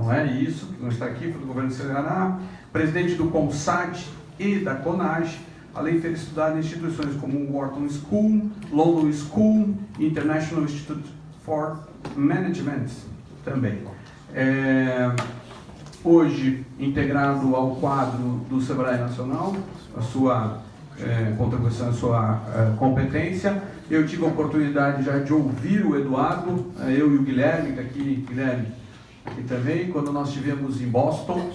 não é isso que não está aqui, foi do governo do Ceará, presidente do CONSAT e da CONAGE, além de ter estudado em instituições como o Wharton School, London School, International Institute for Management também. Hoje, integrado ao quadro do Sebrae Nacional, a sua contribuição, a sua competência. Eu tive a oportunidade já de ouvir o Eduardo, eu e o Guilherme, Guilherme aqui também, quando nós estivemos em Boston,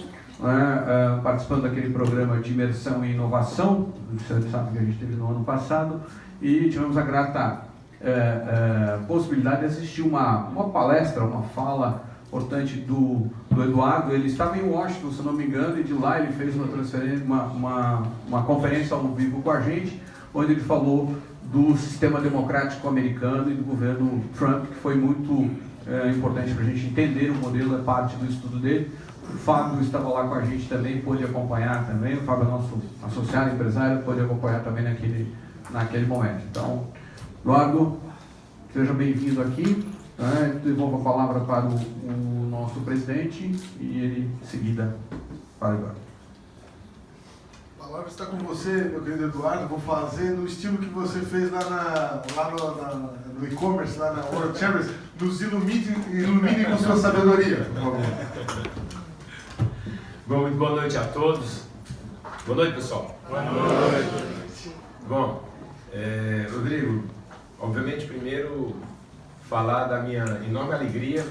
participando daquele programa de imersão e inovação, você sabe que a gente teve no ano passado, e tivemos a grata possibilidade de assistir uma palestra, uma fala importante do Eduardo. Ele estava em Washington, se não me engano, e de lá ele fez uma transferência, uma conferência ao vivo com a gente, onde ele falou do sistema democrático americano e do governo Trump, que foi muito importante para a gente entender o modelo, é parte do estudo dele. O Fábio estava lá com a gente também, pôde acompanhar também, o Fábio é nosso associado empresário, pôde acompanhar também naquele momento. Então, Eduardo, seja bem-vindo aqui. Devolvo a palavra para o nosso presidente e ele, em seguida, para o Eduardo. A palavra está com você, meu querido Eduardo. Vou fazer no estilo que você fez lá no e-commerce, lá na World Chambers. Nos ilumine com sua sabedoria, por favor. Bom, muito boa noite a todos. Boa noite, pessoal. Boa noite. Bom, Rodrigo, obviamente, primeiro falar da minha enorme alegria.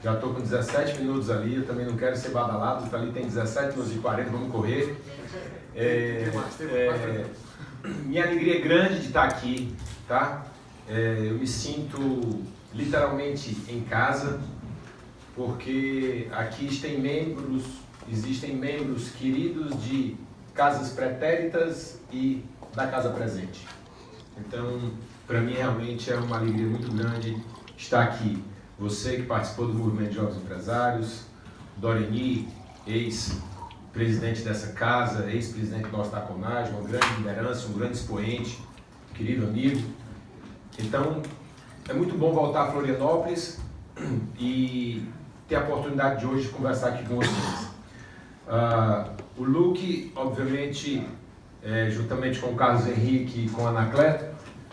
Já estou com 17 minutos ali, eu também não quero ser badalado, ali tem 17 minutos e 40, vamos correr. Minha alegria é grande de estar aqui, tá? Eu me sinto literalmente em casa, porque aqui existem membros queridos de casas pretéritas e da casa presente. Então, para mim realmente é uma alegria muito grande estar aqui. Você que participou do Movimento de Jovens Empresários, Doreni, ex-presidente dessa casa, ex-presidente nosso da CONAGE, uma grande liderança, um grande expoente, querido amigo. Então, é muito bom voltar a Florianópolis e ter a oportunidade de hoje de conversar aqui com vocês. O Luque, obviamente, juntamente com o Carlos Henrique e com a Anacleto,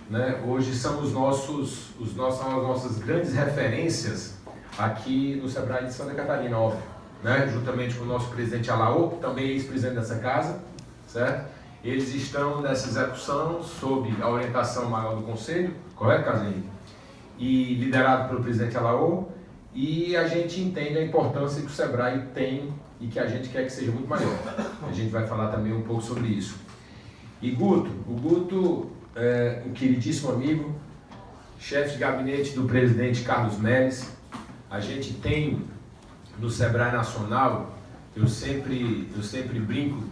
né, hoje são as nossas grandes referências aqui no Sebrae de Santa Catarina, óbvio, né, juntamente com o nosso presidente Alaô, também ex-presidente dessa casa, certo? Eles estão nessa execução sob a orientação maior do Conselho, correto, Carlos Henrique? E liderado pelo presidente Alaô, e a gente entende a importância que o Sebrae tem e que a gente quer que seja muito maior. A gente vai falar também um pouco sobre isso. E o Guto é um queridíssimo amigo, chefe de gabinete do presidente Carlos Melles. A gente tem no Sebrae Nacional, eu sempre brinco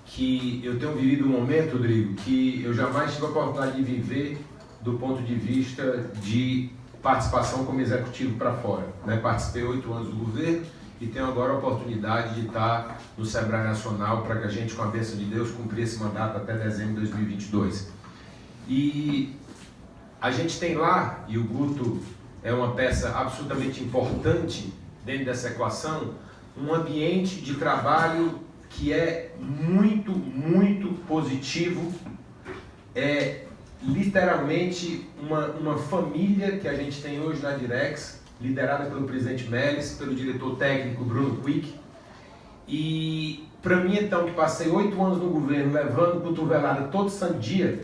que eu tenho vivido um momento, Rodrigo, que eu jamais tive a oportunidade de viver do ponto de vista de participação como executivo para fora, né? Participei 8 anos do governo e tenho agora a oportunidade de estar no Sebrae Nacional para que a gente, com a bênção de Deus, cumprir esse mandato até dezembro de 2022. E a gente tem lá, e o Guto é uma peça absolutamente importante dentro dessa equação, um ambiente de trabalho que é muito, muito positivo, é literalmente uma família que a gente tem hoje na Direx, liderada pelo presidente Melles, pelo diretor técnico Bruno Quick. E para mim, então, que passei 8 anos no governo, levando cotovelada todo santo dia,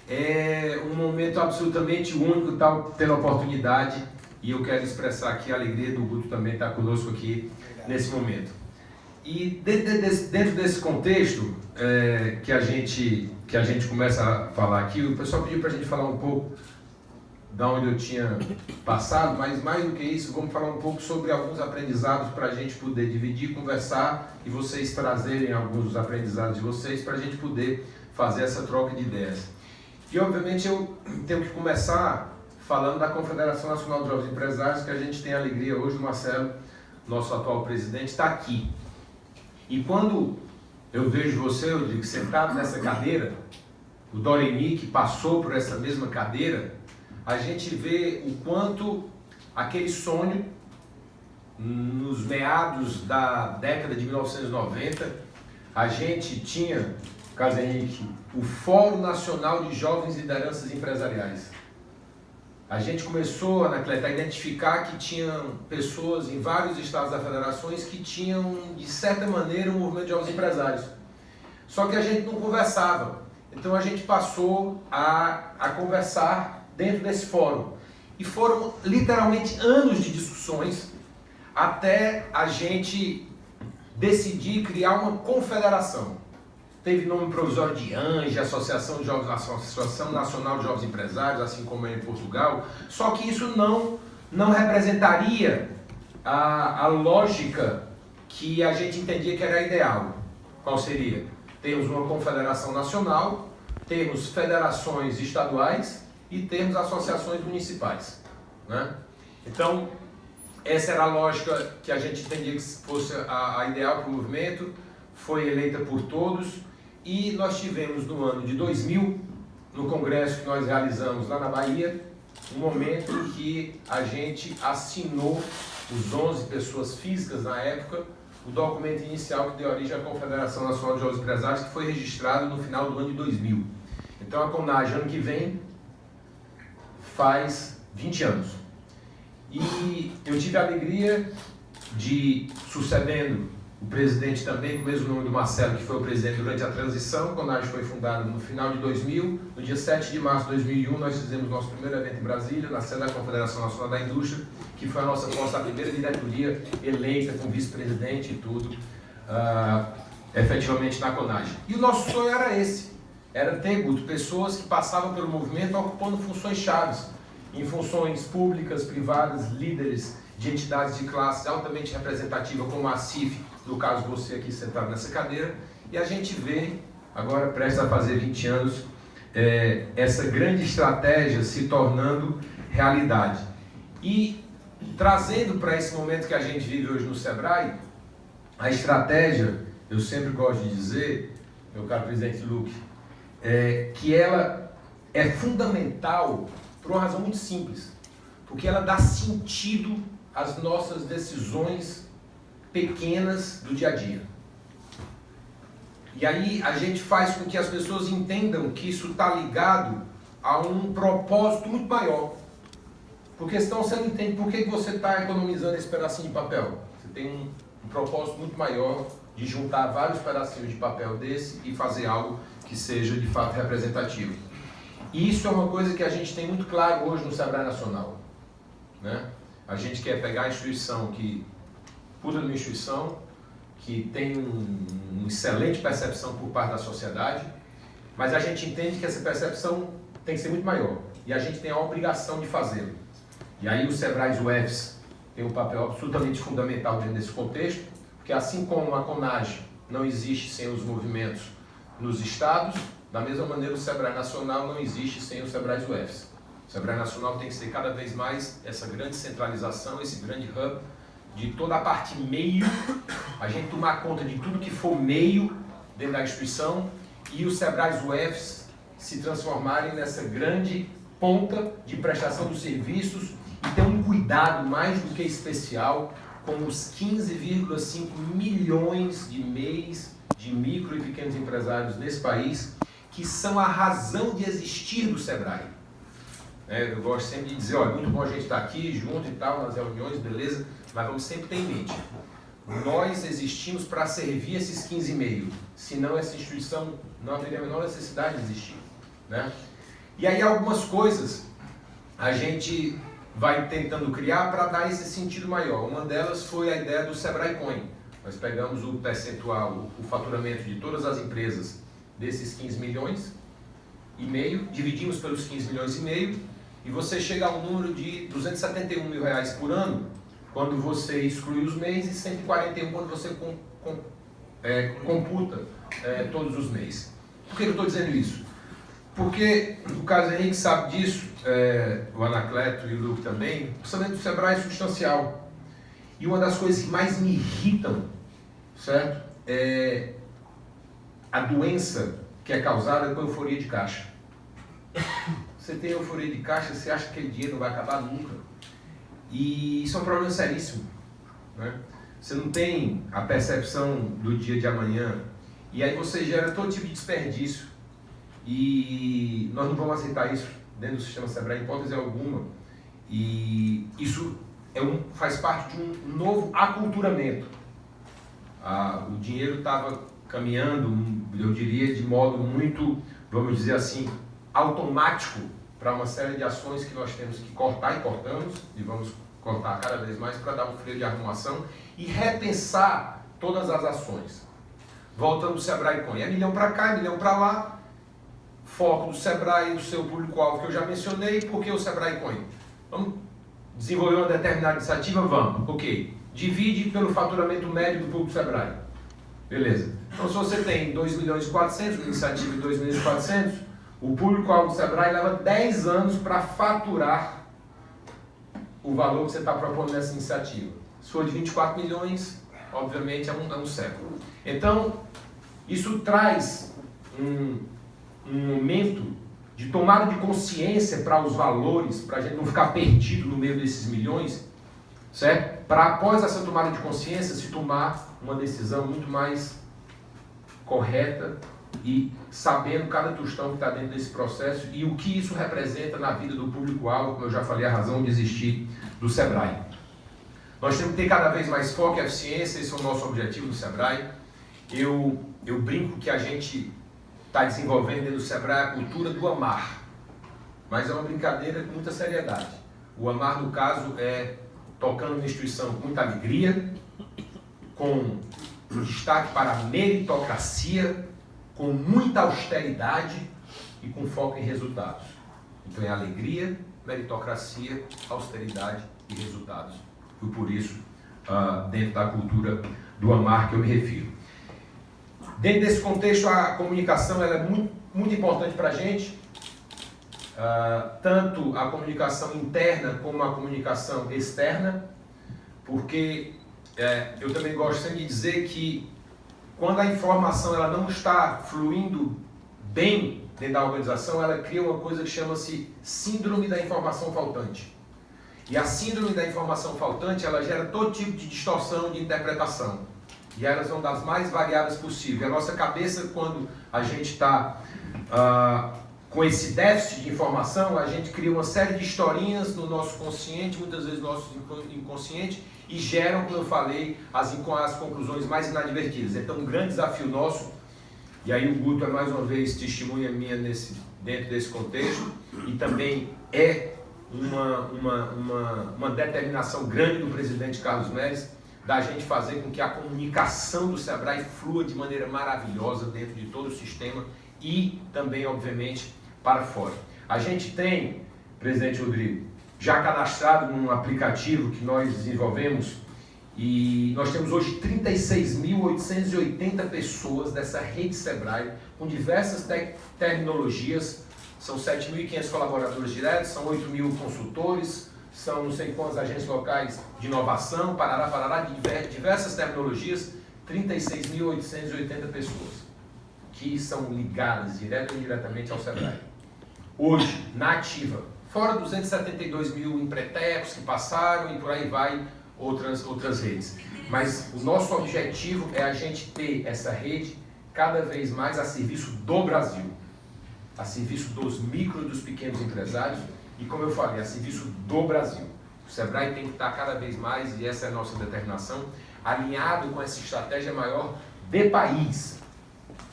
é um momento absolutamente único, tendo a oportunidade, e eu quero expressar aqui a alegria do Guto também estar conosco aqui nesse momento. E dentro desse contexto que a gente começa a falar aqui, o pessoal pediu para a gente falar um pouco da onde eu tinha passado, mas mais do que isso, vamos falar um pouco sobre alguns aprendizados para a gente poder dividir, conversar e vocês trazerem alguns dos aprendizados de vocês para a gente poder fazer essa troca de ideias. E obviamente eu tenho que começar falando da Confederação Nacional de Jovens Empresários, que a gente tem a alegria hoje, o Marcelo, nosso atual presidente, está aqui. E quando eu vejo você, Rodrigo, sentado nessa cadeira, o Doreni, que passou por essa mesma cadeira, a gente vê o quanto aquele sonho nos meados da década de 1990, a gente tinha, Carlos Henrique, o Fórum Nacional de Jovens Lideranças Empresariais. A gente começou, Anacleto, a identificar que tinham pessoas em vários estados das federações que tinham, de certa maneira, um movimento de jovens empresários. Só que a gente não conversava. Então a gente passou a conversar dentro desse fórum. E foram literalmente anos de discussões até a gente decidir criar uma confederação. Teve nome provisório de ANGE, Associação Nacional de Jovens Empresários, assim como é em Portugal. Só que isso não representaria a lógica que a gente entendia que era ideal. Qual seria? Temos uma confederação nacional, temos federações estaduais e temos associações municipais, né? Então, essa era a lógica que a gente entendia que fosse a ideal para o movimento, foi eleita por todos, e nós tivemos no ano de 2000, no congresso que nós realizamos lá na Bahia, um momento em que a gente assinou, os 11 pessoas físicas na época, o documento inicial que deu origem à Confederação Nacional de Jovens Empresários, que foi registrado no final do ano de 2000. Então a CONAGE, ano que vem, faz 20 anos. E eu tive a alegria de, sucedendo o presidente também, com o mesmo nome do Marcelo, que foi o presidente durante a transição, a CONAGE foi fundada no final de 2000, no dia 7 de março de 2001, nós fizemos nosso primeiro evento em Brasília, na sede da Confederação Nacional da Indústria, que foi a nossa primeira diretoria eleita com vice-presidente e tudo, efetivamente na CONAGE. E o nosso sonho era esse, era ter, Guto, pessoas que passavam pelo movimento ocupando funções chaves, em funções públicas, privadas, líderes de entidades de classe altamente representativas, como a CIF, no caso você aqui sentado nessa cadeira, e a gente vê, agora prestes a fazer 20 anos, essa grande estratégia se tornando realidade. E trazendo para esse momento que a gente vive hoje no Sebrae, a estratégia, eu sempre gosto de dizer, meu caro presidente Luque, que ela é fundamental por uma razão muito simples, porque ela dá sentido às nossas decisões pequenas do dia a dia. E aí a gente faz com que as pessoas entendam que isso está ligado a um propósito muito maior. Porque senão você não entende por que você está economizando esse pedacinho de papel. Você tem um propósito muito maior de juntar vários pedacinhos de papel desse e fazer algo que seja de fato representativo. E isso é uma coisa que a gente tem muito claro hoje no Sebrae Nacional, né? A gente quer pegar a instituição que cuida de uma instituição que tem uma excelente percepção por parte da sociedade, mas a gente entende que essa percepção tem que ser muito maior e a gente tem a obrigação de fazê-lo. E aí o Sebrae UFs tem um papel absolutamente fundamental dentro desse contexto, porque assim como a CONAGE não existe sem os movimentos nos estados, da mesma maneira o Sebrae Nacional não existe sem o Sebrae UFs. O Sebrae Nacional tem que ser cada vez mais essa grande centralização, esse grande hub de toda a parte meio, a gente tomar conta de tudo que for meio dentro da instituição e os Sebrae UFs se transformarem nessa grande ponta de prestação dos serviços e ter um cuidado mais do que especial com os 15,5 milhões de MEIs, de micro e pequenos empresários nesse país, que são a razão de existir do Sebrae. Eu gosto sempre de dizer, olha, muito bom a gente estar aqui junto e tal, nas reuniões, beleza, mas vamos sempre ter em mente, nós existimos para servir esses 15,5, senão essa instituição não haveria a menor necessidade de existir, né? E aí algumas coisas a gente vai tentando criar para dar esse sentido maior. Uma delas foi a ideia do Sebrae Coin. Nós pegamos o percentual, o faturamento de todas as empresas desses 15 milhões e meio, dividimos pelos 15 milhões e meio, e você chega a um número de R$271 mil por ano, quando você exclui os MEIs, e 141 quando você computa todos os MEIs. Por que eu estou dizendo isso? Porque o Carlos Henrique sabe disso, o Anacleto e o Luke também, o orçamento do Sebrae é substancial. E uma das coisas que mais me irritam, certo, é a doença que é causada com euforia de caixa. Você tem euforia de caixa, você acha que aquele dinheiro não vai acabar nunca. E isso é um problema seríssimo. né? Você não tem a percepção do dia de amanhã, e aí você gera todo tipo de desperdício, e nós não vamos aceitar isso dentro do sistema Sebrae, em hipótese alguma, e isso faz parte de um novo aculturamento. O dinheiro estava caminhando, eu diria, de modo muito, vamos dizer assim, automático para uma série de ações que nós temos que cortar e cortamos, e vamos cortar cada vez mais para dar um freio de arrumação e repensar todas as ações. Voltando do Sebrae Coin, é milhão para cá, é milhão para lá, foco do Sebrae, o seu público-alvo que eu já mencionei, porque o Sebrae Coin? Vamos desenvolver uma determinada iniciativa? Vamos, ok. Divide pelo faturamento médio do público do Sebrae. Beleza. Então, se você tem 2.400.000, uma iniciativa de 2.400.000, o público-alvo do Sebrae leva 10 anos para faturar o valor que você está propondo nessa iniciativa. Se for de 24 milhões, obviamente é um século. Então, isso traz um momento de tomada de consciência para os valores, para a gente não ficar perdido no meio desses milhões, certo? Para após essa tomada de consciência se tomar uma decisão muito mais correta e sabendo cada tostão que está dentro desse processo e o que isso representa na vida do público-alvo, como eu já falei, a razão de existir do Sebrae. Nós temos que ter cada vez mais foco e eficiência, esse é o nosso objetivo do Sebrae. Eu brinco que a gente está desenvolvendo dentro do Sebrae a cultura do amar, mas é uma brincadeira com muita seriedade. O amar, no caso, é tocando uma instituição com muita alegria, com destaque para a meritocracia, com muita austeridade e com foco em resultados. Então é alegria, meritocracia, austeridade e resultados. E por isso, dentro da cultura do amar que eu me refiro. Dentro desse contexto, a comunicação ela é muito importante para a gente, tanto a comunicação interna como a comunicação externa, porque eu também gosto sempre de dizer que quando a informação ela não está fluindo bem dentro da organização, ela cria uma coisa que chama-se síndrome da informação faltante. E a síndrome da informação faltante, ela gera todo tipo de distorção de interpretação. E elas são das mais variadas possíveis. A nossa cabeça, quando a gente está com esse déficit de informação, a gente cria uma série de historinhas no nosso consciente, muitas vezes no nosso inconsciente, e geram, como eu falei, as conclusões mais inadvertidas. Então, um grande desafio nosso, e aí o Guto é mais uma vez testemunha minha dentro desse contexto, e também é uma determinação grande do presidente Carlos Mérez, da gente fazer com que a comunicação do Sebrae flua de maneira maravilhosa dentro de todo o sistema e também, obviamente, para fora. A gente tem, presidente Rodrigo, já cadastrado num aplicativo que nós desenvolvemos e nós temos hoje 36.880 pessoas dessa rede Sebrae com diversas tecnologias, são 7.500 colaboradores diretos, são 8.000 consultores, são não sei quantas agências locais de inovação, parará, de diversas tecnologias, 36.880 pessoas que são ligadas direto ou indiretamente ao Sebrae. Hoje, na ativa, fora 272 mil empretecos que passaram e por aí vai outras redes. Mas o nosso objetivo é a gente ter essa rede cada vez mais a serviço do Brasil, a serviço dos micro e dos pequenos empresários e, como eu falei, a serviço do Brasil. O Sebrae tem que estar cada vez mais, e essa é a nossa determinação, alinhado com essa estratégia maior de país.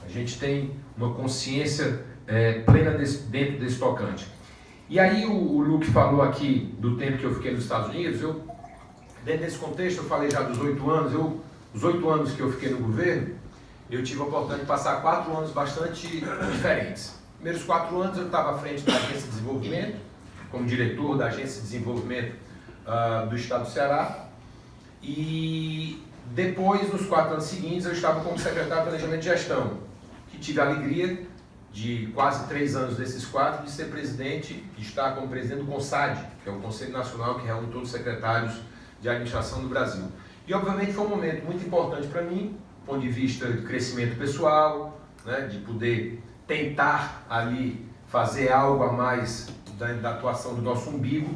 A gente tem uma consciência plena dentro desse tocante. E aí o Luke falou aqui do tempo que eu fiquei nos Estados Unidos. Dentro desse contexto, eu falei já dos 8 anos. Os 8 anos que eu fiquei no governo, eu tive a oportunidade de passar 4 anos bastante diferentes. Nos primeiros 4 anos eu estava à frente da Agência de Desenvolvimento, como diretor da Agência de Desenvolvimento do Estado do Ceará. E depois, nos 4 anos seguintes, eu estava como secretário de Planejamento e Gestão, que tive a alegria de quase 3 anos desses 4 de ser presidente, de estar como presidente do CONSAD, que é o Conselho Nacional que reúne todos os secretários de administração do Brasil. E obviamente foi um momento muito importante para mim, do ponto de vista de crescimento pessoal, né, de poder tentar ali fazer algo a mais da atuação do nosso umbigo,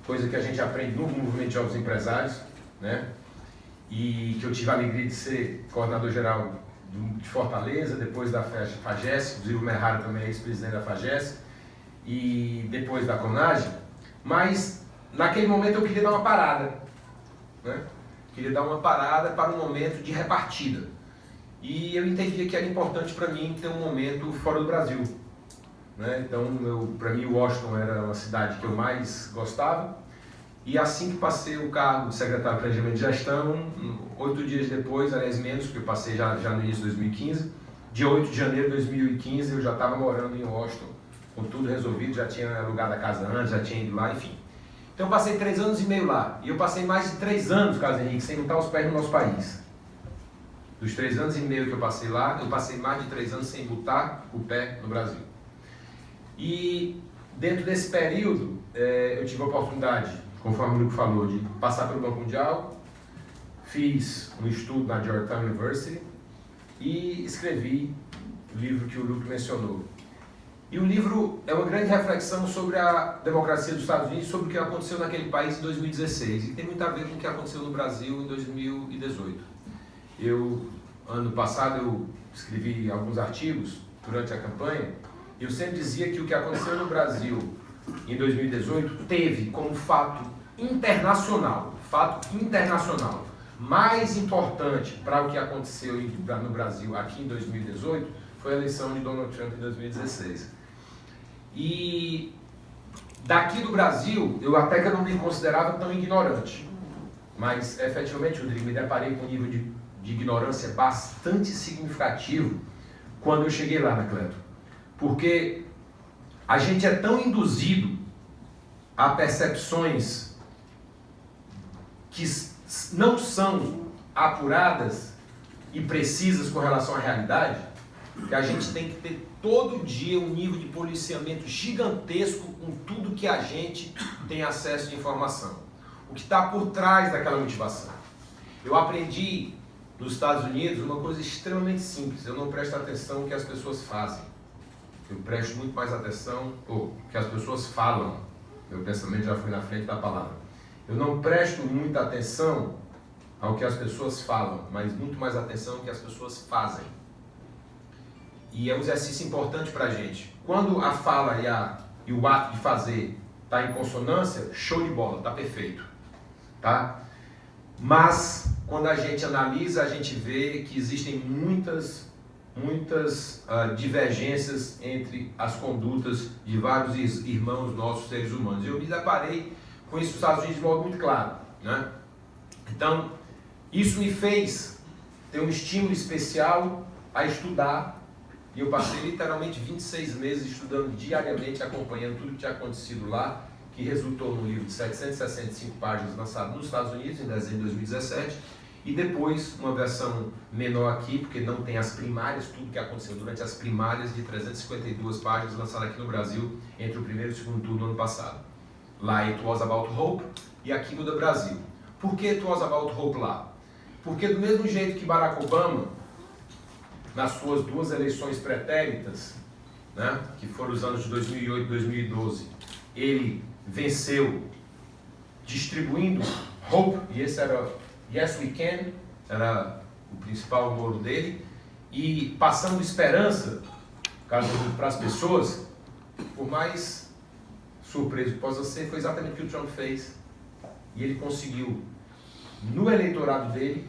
coisa que a gente aprende no movimento de jovens empresários, né? e que eu tive a alegria de ser coordenador-geral de Fortaleza, depois da FAGES, inclusive o Merrara também é ex-presidente da FAGES, e depois da CONAGE, mas naquele momento eu queria dar uma parada, né? Queria dar uma parada para um momento de repartida. E eu entendia que era importante para mim ter um momento fora do Brasil, né? Então, para mim, Washington era uma cidade que eu mais gostava. E assim que passei o cargo de secretário de Planejamento de Gestão, 8 dias depois, aliás menos, porque eu passei já no início de 2015, dia 8 de janeiro de 2015, eu já estava morando em Washington, com tudo resolvido, já tinha alugado a casa antes, já tinha ido lá, enfim. Então eu passei 3 anos e meio lá. E eu passei mais de 3 anos, Carlos Henrique, sem botar os pés no nosso país. Dos 3 anos e meio que eu passei lá, eu passei mais de 3 anos sem botar o pé no Brasil. E dentro desse período, eu tive a oportunidade, conforme o Luke falou, de passar pelo Banco Mundial, fiz um estudo na Georgetown University e escrevi o livro que o Luke mencionou. E o livro é uma grande reflexão sobre a democracia dos Estados Unidos, sobre o que aconteceu naquele país em 2016, e tem muito a ver com o que aconteceu no Brasil em 2018. Ano passado, eu escrevi alguns artigos durante a campanha, e eu sempre dizia que o que aconteceu no Brasil em 2018 teve como fato internacional, mais importante para o que aconteceu no Brasil aqui em 2018, foi a eleição de Donald Trump em 2016. E daqui do Brasil, eu até que eu não me considerava tão ignorante, mas efetivamente, Rodrigo, me deparei com um nível de ignorância bastante significativo quando eu cheguei lá, Anacleto. Porque a gente é tão induzido a percepções que não são apuradas e precisas com relação à realidade, que a gente tem que ter todo dia um nível de policiamento gigantesco com tudo que a gente tem acesso de informação. O que está por trás daquela motivação. Eu aprendi nos Estados Unidos uma coisa extremamente simples. Eu não presto atenção no que as pessoas fazem. Eu presto muito mais atenção no que as pessoas falam. Meu pensamento já foi na frente da palavra. Eu não presto muita atenção ao que as pessoas falam, mas muito mais atenção ao que as pessoas fazem. E é um exercício importante para a gente. Quando a fala e o ato de fazer está em consonância, show de bola, está perfeito. Tá? Mas, quando a gente analisa, a gente vê que existem muitas divergências entre as condutas de vários irmãos nossos, seres humanos. Eu me deparei com isso nos Estados Unidos de modo muito claro, né? Então, isso me fez ter um estímulo especial a estudar, e eu passei literalmente 26 meses estudando diariamente, acompanhando tudo que tinha acontecido lá, que resultou num livro de 765 páginas lançado nos Estados Unidos em dezembro de 2017, e depois uma versão menor aqui, porque não tem as primárias, tudo que aconteceu durante as primárias, de 352 páginas, lançada aqui no Brasil entre o primeiro e o segundo turno do ano passado. Lá It Was About Hope, e aqui no Brasil. Por que It Was About Hope lá? Porque do mesmo jeito que Barack Obama, nas suas 2 eleições pretéritas, né, que foram os anos de 2008 e 2012, ele venceu distribuindo hope, e esse era Yes We Can, era o principal moro dele, e passando esperança para as pessoas, por mais surpreso que possa ser, foi exatamente o que o Trump fez. E ele conseguiu, no eleitorado dele,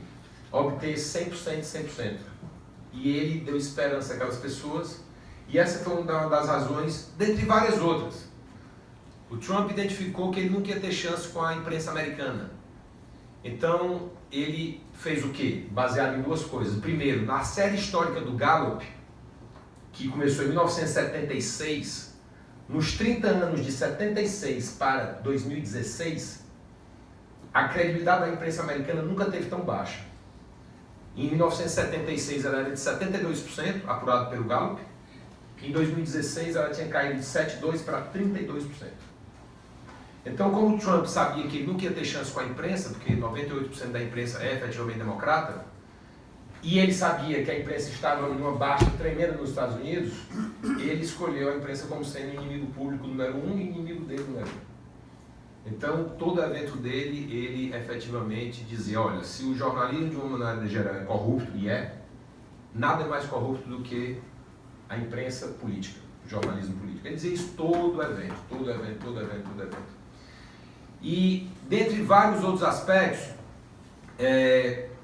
obter 100% de 100%. E ele deu esperança àquelas pessoas, e essa foi uma das razões, dentre várias outras. O Trump identificou que ele nunca ia ter chance com a imprensa americana. Então, ele fez o quê? Baseado em 2 coisas. Primeiro, na série histórica do Gallup, que começou em 1976, nos 30 anos de 76 para 2016, a credibilidade da imprensa americana nunca teve tão baixa. Em 1976 ela era de 72%, apurado pelo Gallup. Em 2016 ela tinha caído de 7,2% para 32%. Então, como o Trump sabia que ele nunca ia ter chance com a imprensa, porque 98% da imprensa é efetivamente democrata, e ele sabia que a imprensa estava em uma baixa tremenda nos Estados Unidos, ele escolheu a imprensa como sendo o inimigo público número 1 e inimigo dele número 1. Então, todo evento dele, ele efetivamente dizia, olha, se o jornalismo de uma maneira geral é corrupto, e nada é mais corrupto do que a imprensa política, o jornalismo político. Ele dizia isso todo evento. E, dentre vários outros aspectos,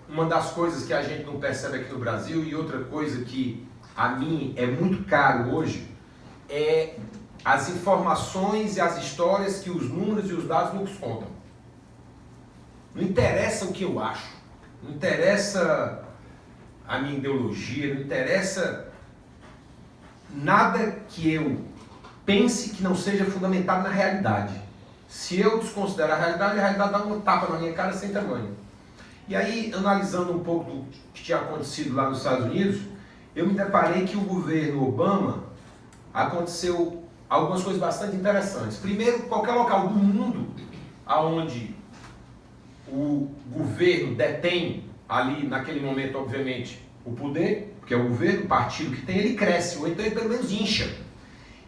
uma das coisas que a gente não percebe aqui no Brasil, e outra coisa que a mim é muito caro hoje, é as informações e as histórias que os números e os dados nos contam. Não interessa o que eu acho, não interessa a minha ideologia, não interessa nada que eu pense que não seja fundamentado na realidade. Se eu desconsiderar a realidade dá uma tapa na minha cara sem tamanho. E aí, analisando um pouco do que tinha acontecido lá nos Estados Unidos, eu me deparei que o governo Obama aconteceu algumas coisas bastante interessantes. Primeiro, qualquer local do mundo onde o governo detém ali, naquele momento, obviamente, o poder, que é o governo, o partido que tem, ele cresce, ou então ele pelo menos incha.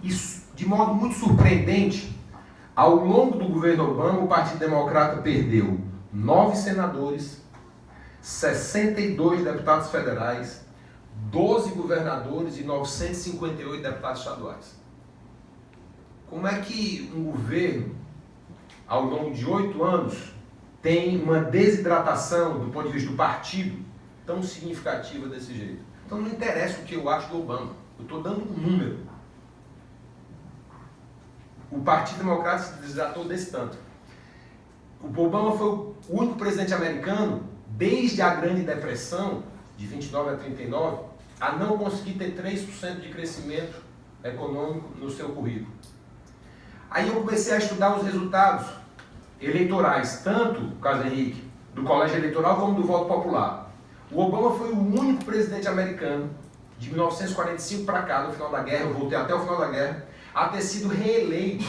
Isso, de modo muito surpreendente, ao longo do governo Obama, o Partido Democrata perdeu 9 senadores, 62 deputados federais, 12 governadores e 958 deputados estaduais. Como é que um governo, ao longo de 8 anos, tem uma desidratação do ponto de vista do partido tão significativa desse jeito? Então não interessa o que eu acho do Obama, eu estou dando um número. O Partido Democrata se desidratou desse tanto. O Obama foi o único presidente americano, desde a Grande Depressão, de 29 a 39, a não conseguir ter 3% de crescimento econômico no seu currículo. Aí eu comecei a estudar os resultados eleitorais, tanto, Carlos Henrique, do colégio eleitoral como do voto popular. O Obama foi o único presidente americano, de 1945 para cá, no final da guerra, eu voltei até o final da guerra, a ter sido reeleito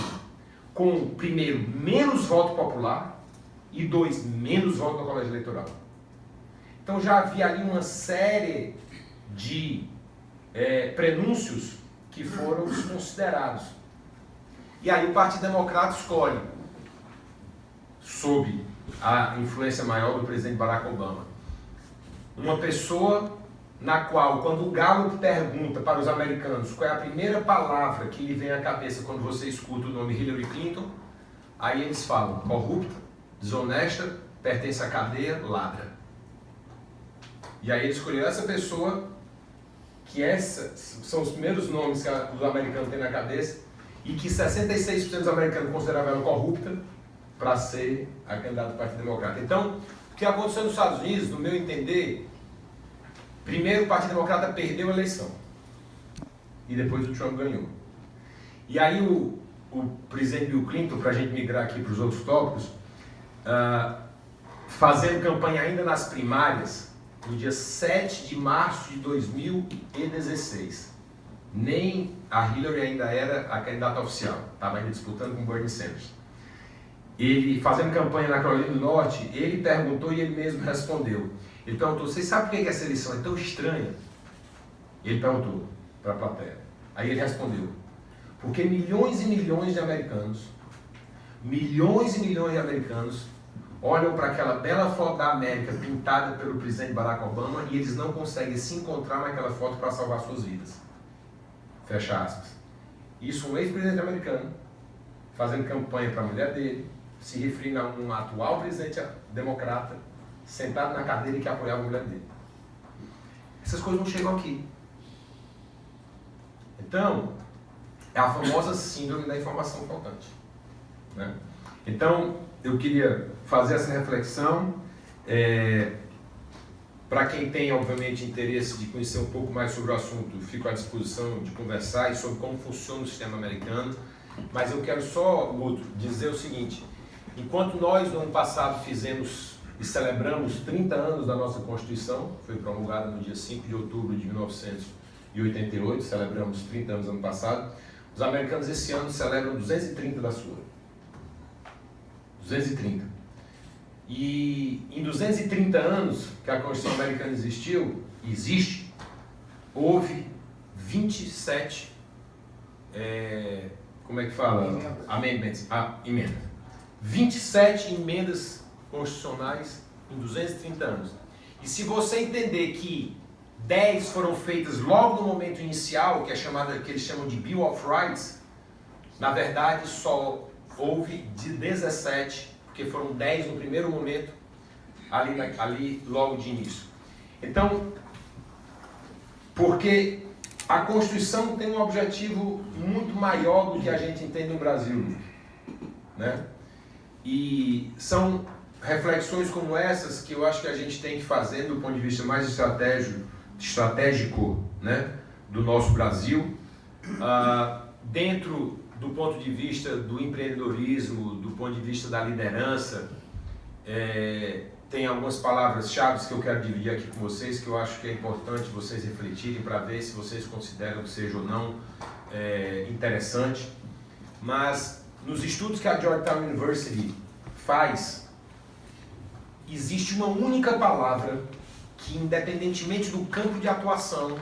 com, primeiro, menos voto popular e 2, menos voto no colégio eleitoral. Então já havia ali uma série de prenúncios que foram desconsiderados. E aí o Partido Democrata escolhe, sob a influência maior do presidente Barack Obama, uma pessoa na qual, quando o Gallup pergunta para os americanos qual é a primeira palavra que lhe vem à cabeça quando você escuta o nome Hillary Clinton, aí eles falam corrupta, desonesta, pertence à cadeia, ladra. E aí ele escolheu essa pessoa, que são os primeiros nomes que os americanos têm na cabeça, e que 66% dos americanos consideravam ela corrupta, para ser a candidata do Partido Democrata. Então, o que aconteceu nos Estados Unidos, no meu entender, primeiro o Partido Democrata perdeu a eleição, e depois o Trump ganhou. E aí o presidente Bill Clinton, para a gente migrar aqui para os outros tópicos, fazendo campanha ainda nas primárias, no dia 7 de março de 2016. Nem a Hillary ainda era a candidata oficial, estava ainda disputando com o Bernie Sanders. Ele, fazendo campanha na Carolina do Norte, ele perguntou e ele mesmo respondeu. Ele perguntou, vocês sabem por que essa eleição é tão estranha? Ele perguntou para a plateia. Aí ele respondeu, porque milhões e milhões de americanos olham para aquela bela foto da América pintada pelo presidente Barack Obama e eles não conseguem se encontrar naquela foto para salvar suas vidas. Fecha aspas. Isso um ex-presidente americano, fazendo campanha para a mulher dele, se referindo a um atual presidente democrata, sentado na cadeira que apoiava a mulher dele. Essas coisas não chegam aqui. Então, é a famosa síndrome da informação faltante, né? Então, eu queria fazer essa reflexão. Para quem tem, obviamente, interesse de conhecer um pouco mais sobre o assunto, fico à disposição de conversar e sobre como funciona o sistema americano. Mas eu quero só, Guto, dizer o seguinte: enquanto nós, no ano passado, fizemos e celebramos 30 anos da nossa Constituição, foi promulgada no dia 5 de outubro de 1988, celebramos 30 anos no ano passado, os americanos esse ano celebram 230 da sua. 230. E em 230 anos que a Constituição americana existe, houve 27, como é que fala? Amendments, emenda. 27 emendas constitucionais em 230 anos. E se você entender que 10 foram feitas logo no momento inicial, que é chamada, que eles chamam de Bill of Rights, na verdade só houve de 17, porque foram 10 no primeiro momento, ali logo de início. Então, porque a Constituição tem um objetivo muito maior do que a gente entende no Brasil, né? E são reflexões como essas que eu acho que a gente tem que fazer do ponto de vista mais estratégico, né, do nosso Brasil, dentro do ponto de vista do empreendedorismo, do ponto de vista da liderança. Tem algumas palavras-chave que eu quero dividir aqui com vocês, que eu acho que é importante vocês refletirem para ver se vocês consideram que seja ou não interessante. Mas nos estudos que a Georgetown University faz, existe uma única palavra que, independentemente do campo de atuação,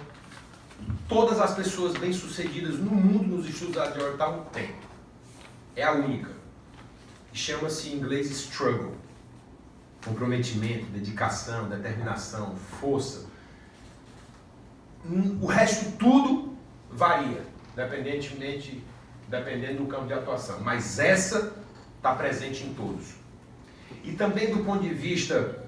todas as pessoas bem-sucedidas no mundo nos estudos da Georgetown têm. É a única. E chama-se em inglês struggle. Comprometimento, dedicação, determinação, força. O resto tudo varia, dependendo do campo de atuação. Mas essa está presente em todos. E também do ponto de vista,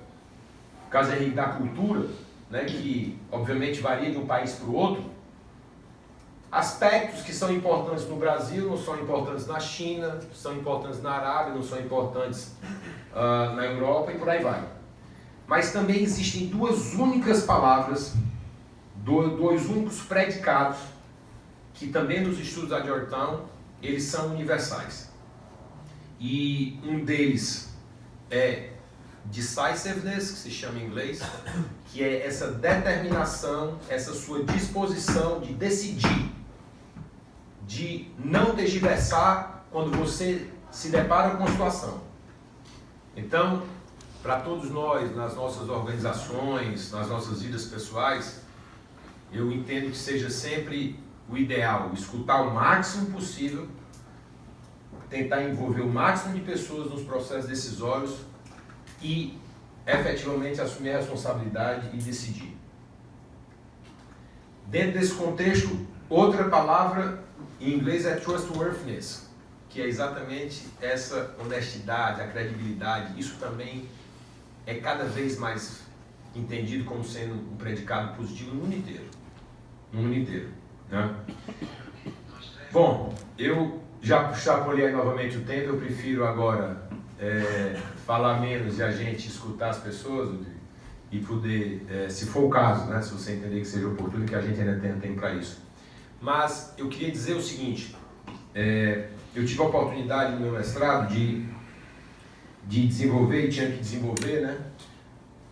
caso Henrique, da cultura, né, que obviamente varia de um país para o outro, aspectos que são importantes no Brasil não são importantes na China, são importantes na Arábia, não são importantes na Europa e por aí vai. Mas também existem duas únicas palavras, dois únicos predicados, que também nos estudos da Georgetown, eles são universais. E um deles é decisiveness, que se chama em inglês, que é essa determinação, essa sua disposição de decidir, de não tergiversar quando você se depara com a situação. Então, para todos nós, nas nossas organizações, nas nossas vidas pessoais, eu entendo que seja sempre o ideal escutar o máximo possível, tentar envolver o máximo de pessoas nos processos decisórios e efetivamente assumir a responsabilidade e decidir. Dentro desse contexto, outra palavra em inglês é trustworthiness, que é exatamente essa honestidade, a credibilidade. Isso também é cada vez mais entendido como sendo um predicado positivo no mundo inteiro. No mundo inteiro, né? Bom, eu já extrapolhei novamente o tempo, eu prefiro agora falar menos e a gente escutar as pessoas e poder, se for o caso, né, se você entender que seja oportuno, que a gente ainda tenha tempo para isso. Mas eu queria dizer o seguinte, eu tive a oportunidade no meu mestrado de desenvolver, e tinha que desenvolver, né?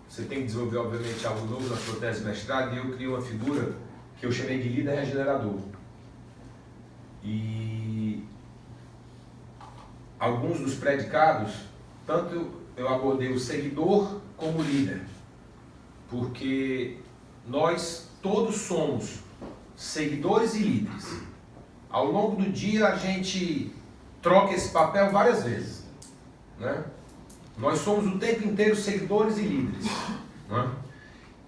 Você tem que desenvolver, obviamente, algo novo na sua tese de mestrado, e eu criei uma figura que eu chamei de líder regenerador. E alguns dos predicados, tanto eu abordei o seguidor como o líder, porque nós todos somos seguidores e líderes. Ao longo do dia a gente troca esse papel várias vezes, né? Nós somos o tempo inteiro seguidores e líderes, né?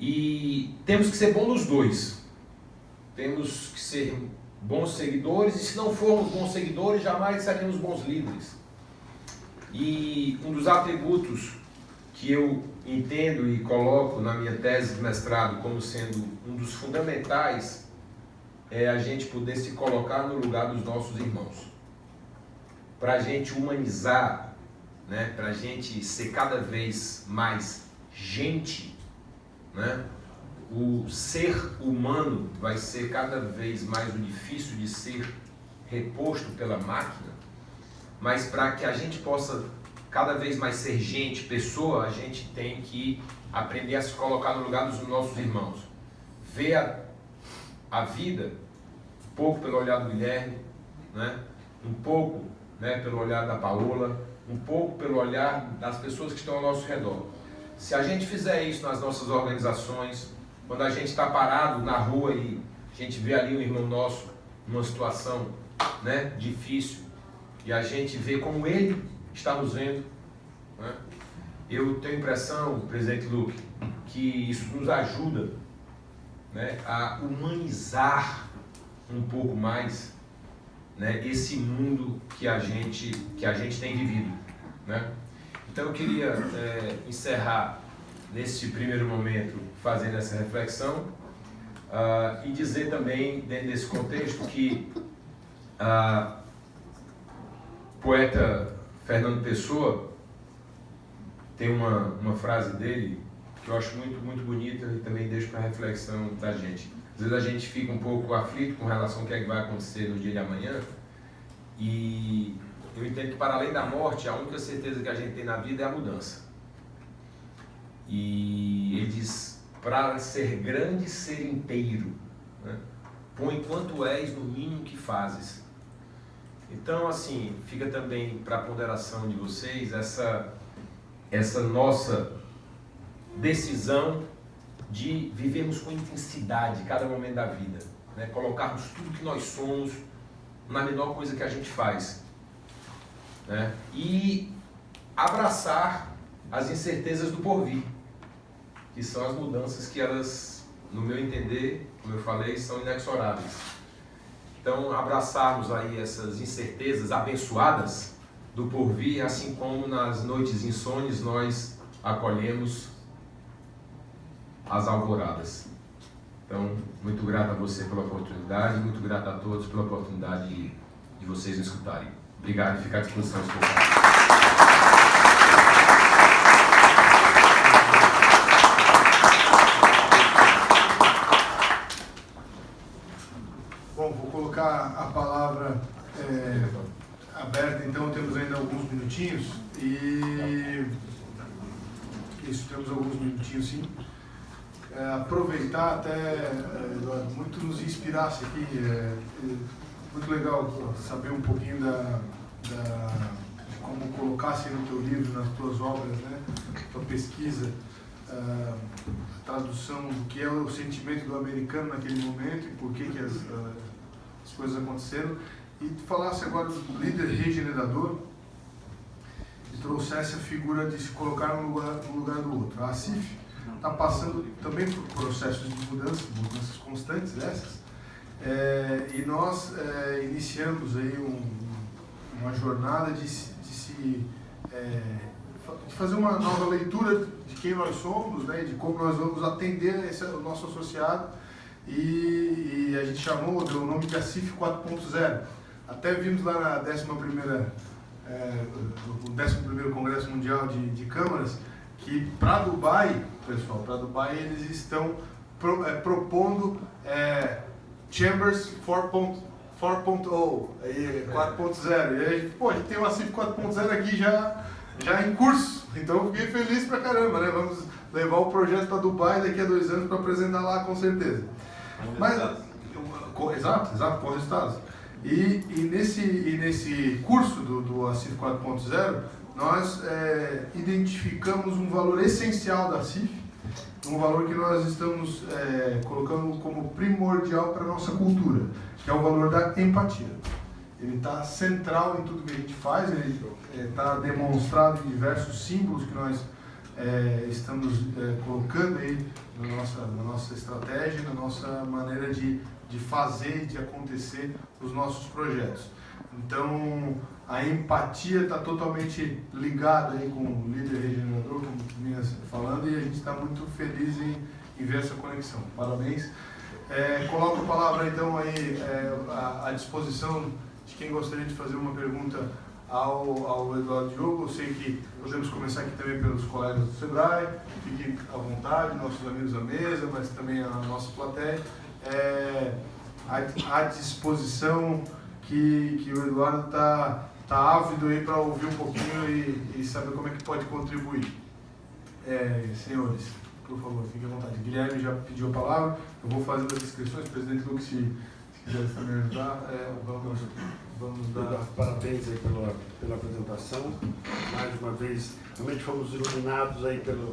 E temos que ser bons nos dois. Temos que ser bons seguidores, e se não formos bons seguidores, jamais seremos bons líderes. E um dos atributos que eu entendo e coloco na minha tese de mestrado como sendo um dos fundamentais é a gente poder se colocar no lugar dos nossos irmãos. Para a gente humanizar, né? Para a gente ser cada vez mais gente, né? O ser humano vai ser cada vez mais o difícil de ser reposto pela máquina, mas para que a gente possa cada vez mais ser gente, pessoa, a gente tem que aprender a se colocar no lugar dos nossos irmãos. Ver a vida um pouco pelo olhar do Guilherme, né? Um pouco, né, pelo olhar da Paola, um pouco pelo olhar das pessoas que estão ao nosso redor. Se a gente fizer isso nas nossas organizações, quando a gente está parado na rua e a gente vê ali um irmão nosso numa situação, né, difícil, e a gente vê como ele está nos vendo, né? Eu tenho a impressão, presidente Luque, que isso nos ajuda, né, a humanizar um pouco mais, né, esse mundo que a gente tem vivido, né? Então eu queria encerrar nesse primeiro momento fazendo essa reflexão e dizer também, dentro desse contexto, que poeta Fernando Pessoa tem uma frase dele que eu acho muito, muito bonita e também deixo para reflexão da gente. Às vezes a gente fica um pouco aflito com relação ao que é que vai acontecer no dia de amanhã, e eu entendo que, para além da morte, a única certeza que a gente tem na vida é a mudança. E ele diz: para ser grande, ser inteiro, né? Põe quanto és no mínimo que fazes. Então, assim, fica também para a ponderação de vocês essa nossa decisão de vivermos com intensidade cada momento da vida, né? Colocarmos tudo que nós somos na menor coisa que a gente faz, né? E abraçar as incertezas do porvir, que são as mudanças que elas, no meu entender, como eu falei, são inexoráveis. Então, abraçarmos aí essas incertezas abençoadas do porvir, assim como nas noites insones nós acolhemos as alvoradas. Então, muito grato a você pela oportunidade, muito grato a todos pela oportunidade de vocês me escutarem. Obrigado e ficar à disposição. Bom, vou colocar a palavra aberta, então temos ainda alguns minutinhos e isso, temos alguns minutinhos sim. Aproveitar até, Eduardo, muito nos inspirasse aqui, muito legal saber um pouquinho de como colocasse no teu livro, nas tuas obras, né, tua pesquisa, a tradução do que é o sentimento do americano naquele momento e por que as coisas aconteceram, e tu falasse agora do líder regenerador e trouxesse a figura de se colocar no lugar do outro. A Asif está passando também por processos de mudanças constantes essas, e nós iniciamos aí uma jornada de fazer uma nova leitura de quem nós somos, né, de como nós vamos atender o nosso associado, e a gente deu o nome de Asif 4.0. Até vimos lá na 11ª Congresso Mundial de Câmaras, que para Dubai, pessoal, para Dubai eles estão propondo Chambers 4.0, 4.0. E a gente tem o Asif 4.0 aqui já em curso. Então eu fiquei feliz pra caramba, né? Vamos levar o projeto para Dubai daqui a 2 anos para apresentar lá, com certeza. Exato, com resultados. E nesse curso do Asif 4.0, nós identificamos um valor essencial da Asif, um valor que nós estamos colocando como primordial para a nossa cultura, que é o valor da empatia. Ele está central em tudo que a gente faz, ele está demonstrado em diversos símbolos que nós estamos colocando aí na nossa estratégia, na nossa maneira de fazer e de acontecer os nossos projetos. Então, a empatia está totalmente ligada aí com o líder regenerador, como tu vinhas falando, e a gente está muito feliz em ver essa conexão. Parabéns. Coloco a palavra então aí à disposição de quem gostaria de fazer uma pergunta ao Eduardo Diogo. Eu sei que podemos começar aqui também pelos colegas do Sebrae, fiquem à vontade, nossos amigos da mesa, mas também a nossa plateia. À disposição que o Eduardo está ávido aí para ouvir um pouquinho e saber como é que pode contribuir. Senhores, por favor, fiquem à vontade. Guilherme já pediu a palavra, eu vou fazendo as inscrições. Presidente Lucas, se quiser também ajudar, vamos dar parabéns aí pela apresentação. Mais uma vez, realmente fomos iluminados aí pela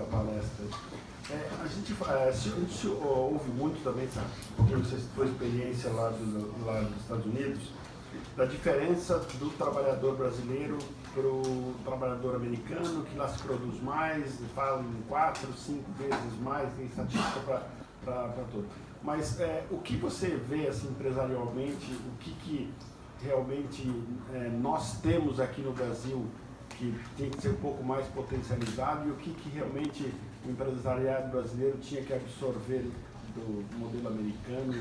palestra. A gente ouve muito também, sabe? Porque não sei se foi experiência lá dos Estados Unidos, da diferença do trabalhador brasileiro para o trabalhador americano, que lá se produz mais, falam 4, 5 vezes mais, tem estatística para tudo. Mas o que você vê assim, empresarialmente, o que realmente nós temos aqui no Brasil que tem que ser um pouco mais potencializado e o que realmente o empresariado brasileiro tinha que absorver do modelo americano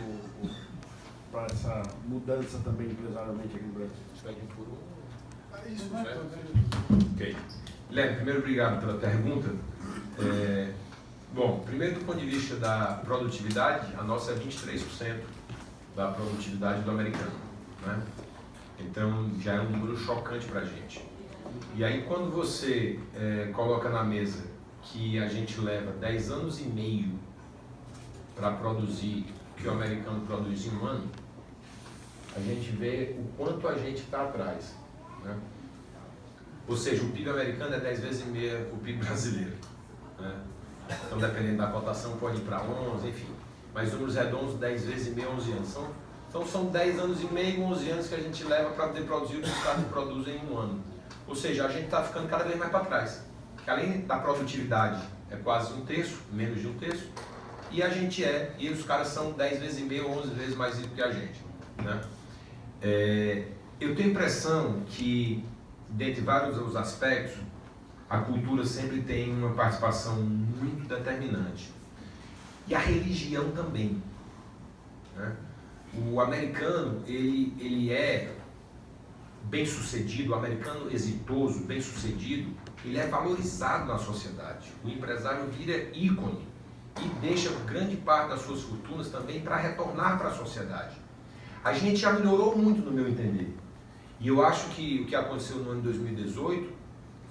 para essa mudança também empresarialmente aqui no Brasil? Isso, Ok. Guilherme, primeiro, obrigado pela pergunta. Bom, primeiro do ponto de vista da produtividade, a nossa é 23% da produtividade do americano, né? Então já é um número chocante para a gente. E aí quando você coloca na mesa que a gente leva 10 anos e meio para produzir o que o americano produz em um ano, a gente vê o quanto a gente está atrás, né? Ou seja, o PIB americano é 10 vezes e meia o PIB brasileiro, né? Então, dependendo da cotação, pode ir para 11, enfim. Mas números redondos, 10 vezes e meia, 11 anos. Então, são 10 anos e meio, 11 anos que a gente leva para poder produzir o que os Estados produzem em um ano. Ou seja, a gente está ficando cada vez mais para trás. Porque além da produtividade, é quase um terço, menos de um terço, e os caras são 10 vezes e meia, 11 vezes mais ricos que a gente, né? Eu tenho a impressão que, dentre vários os aspectos, a cultura sempre tem uma participação muito determinante. E a religião também, né? O americano, ele é bem-sucedido, o americano exitoso, bem-sucedido, ele é valorizado na sociedade. O empresário vira ícone e deixa grande parte das suas fortunas também para retornar para a sociedade. A gente já melhorou muito, no meu entender. E eu acho que o que aconteceu no ano de 2018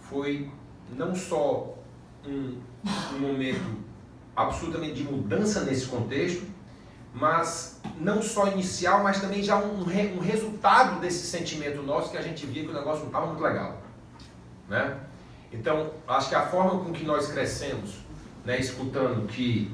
foi não só um momento absolutamente de mudança nesse contexto, mas não só inicial, mas também já um resultado desse sentimento nosso que a gente via que o negócio não estava muito legal, né? Então, acho que a forma com que nós crescemos, né, escutando que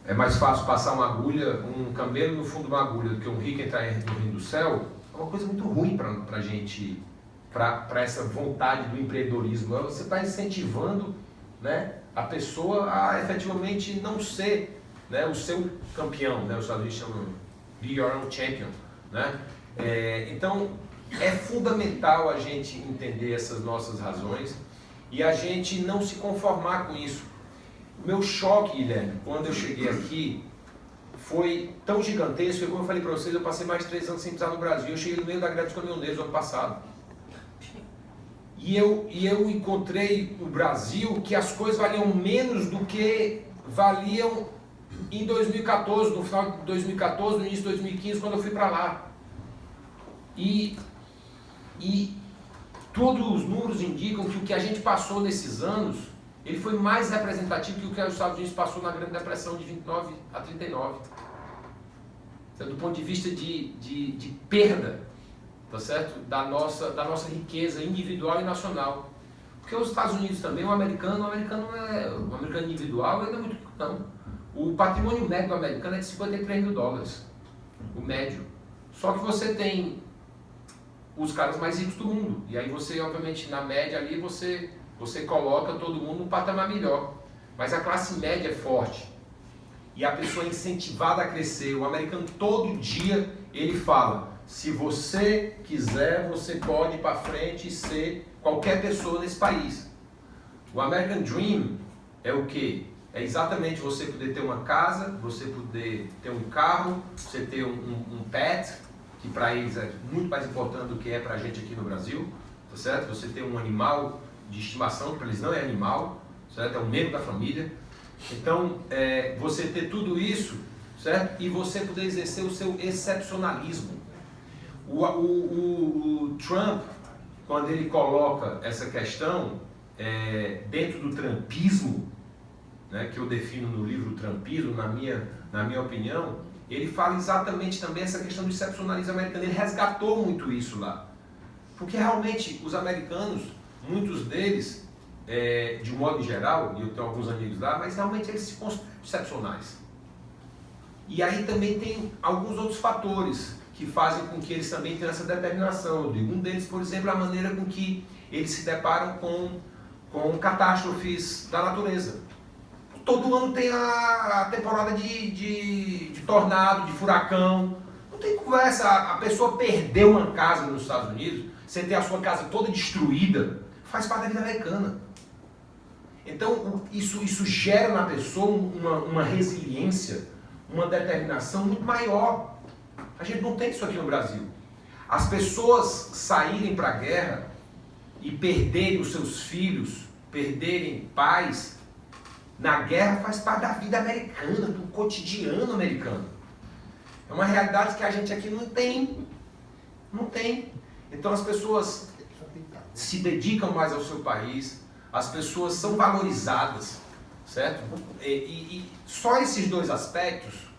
é mais fácil passar uma agulha, um camelo no fundo de uma agulha do que um rico entrar no reino do céu, é uma coisa muito ruim para a gente, para essa vontade do empreendedorismo. Você está incentivando, né, a pessoa a efetivamente não ser, né, o seu campeão, né? Os Estados Unidos chamam Be Your Own Champion, né? Então, é fundamental a gente entender essas nossas razões e a gente não se conformar com isso. O meu choque, Guilherme, quando eu cheguei aqui, foi tão gigantesco que, como eu falei para vocês, eu passei mais de 3 anos sem pisar no Brasil. Eu cheguei no meio da greve dos caminhoneiros no ano passado. E eu encontrei o Brasil que as coisas valiam menos do que valiam em 2014, no final de 2014, no início de 2015, quando eu fui para lá. E todos os números indicam que o que a gente passou nesses anos, ele foi mais representativo que o que os Estados Unidos passou na Grande Depressão de 29 a 39. Então, do ponto de vista de perda, tá certo? Da nossa riqueza individual e nacional. Porque os Estados Unidos também, o americano individual, ele não é muito rico, não. O patrimônio médio do americano é de $53 mil, o médio. Só que você tem os caras mais ricos do mundo. E aí você, obviamente, na média ali, você coloca todo mundo num patamar melhor. Mas a classe média é forte. E a pessoa é incentivada a crescer. O americano, todo dia, ele fala: se você quiser, você pode ir para frente e ser qualquer pessoa nesse país. O American Dream é o quê? É exatamente você poder ter uma casa, você poder ter um carro, você ter um pet, que para eles é muito mais importante do que é para a gente aqui no Brasil, tá certo? Você ter um animal de estimação, que para eles não é animal, certo? É um membro da família. Então, você ter tudo isso, certo? E você poder exercer o seu excepcionalismo. O Trump, quando ele coloca essa questão dentro do trumpismo, né, que eu defino no livro Trumpismo, na minha opinião, ele fala exatamente também essa questão do excepcionalismo americano. Ele resgatou muito isso lá. Porque realmente os americanos, muitos deles, de um modo geral, e eu tenho alguns amigos lá, mas realmente eles se consideram excepcionais. E aí também tem alguns outros fatores. que fazem com que eles também tenham essa determinação. Um deles, por exemplo, é a maneira com que eles se deparam com catástrofes da natureza. Todo ano tem a temporada de tornado, de furacão. Não tem conversa. A pessoa perdeu uma casa nos Estados Unidos, você tem a sua casa toda destruída, faz parte da vida americana. Então, isso gera na pessoa uma resiliência, uma determinação muito maior. A gente não tem isso aqui no Brasil. As pessoas saírem para a guerra e perderem os seus filhos, perderem pais, na guerra faz parte da vida americana, do cotidiano americano. É uma realidade que a gente aqui não tem. Não tem. Então as pessoas se dedicam mais ao seu país, as pessoas são valorizadas, certo? E só esses dois aspectos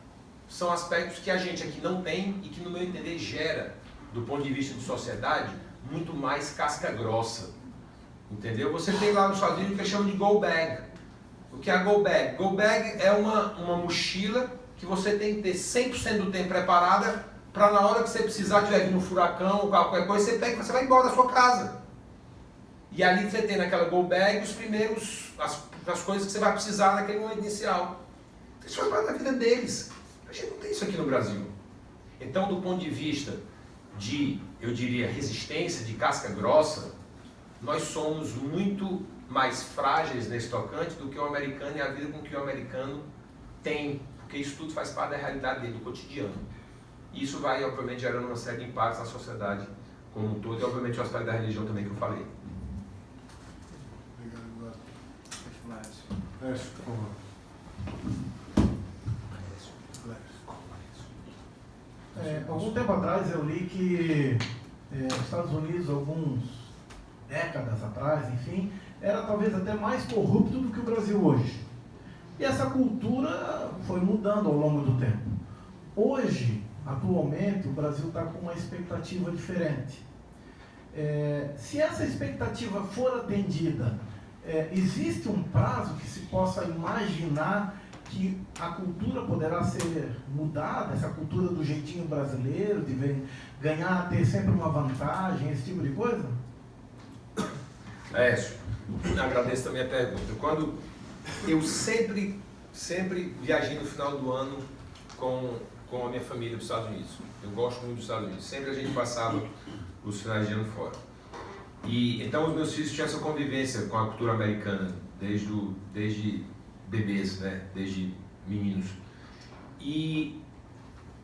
são aspectos que a gente aqui não tem e que, no meu entender, gera, do ponto de vista de sociedade, muito mais casca grossa. Entendeu? Você tem lá nos Estados Unidos o que chama de go bag. O que é a go bag? Go bag é uma mochila que você tem que ter 100% do tempo preparada para na hora que você precisar, tiver vindo um furacão ou qualquer coisa, você pega e você vai embora da sua casa. E ali você tem naquela go bag os primeiros, as coisas que você vai precisar naquele momento inicial. Isso faz parte da vida deles. A gente não tem isso aqui no Brasil. Então, do ponto de vista de, eu diria, resistência, de casca grossa, nós somos muito mais frágeis nesse tocante do que o americano e a vida com que o americano tem, porque isso tudo faz parte da realidade dele, do cotidiano. E isso vai, obviamente, gerando uma série de impactos na sociedade como um todo e, obviamente, o aspecto da religião também que eu falei. Obrigado, Eduardo. Por favor. Algum tempo atrás eu li que os Estados Unidos, algumas décadas atrás, enfim, era talvez até mais corrupto do que o Brasil hoje. E essa cultura foi mudando ao longo do tempo. Hoje, atualmente, o Brasil está com uma expectativa diferente. Se essa expectativa for atendida, existe um prazo que se possa imaginar que a cultura poderá ser mudada, essa cultura do jeitinho brasileiro, de ganhar, ter sempre uma vantagem, esse tipo de coisa? Agradeço também a pergunta. Quando eu sempre viajei no final do ano com a minha família dos Estados Unidos. Eu gosto muito dos Estados Unidos. Sempre a gente passava os finais de ano fora. E então os meus filhos tinham essa convivência com a cultura americana desde bebês, né? Desde meninos. E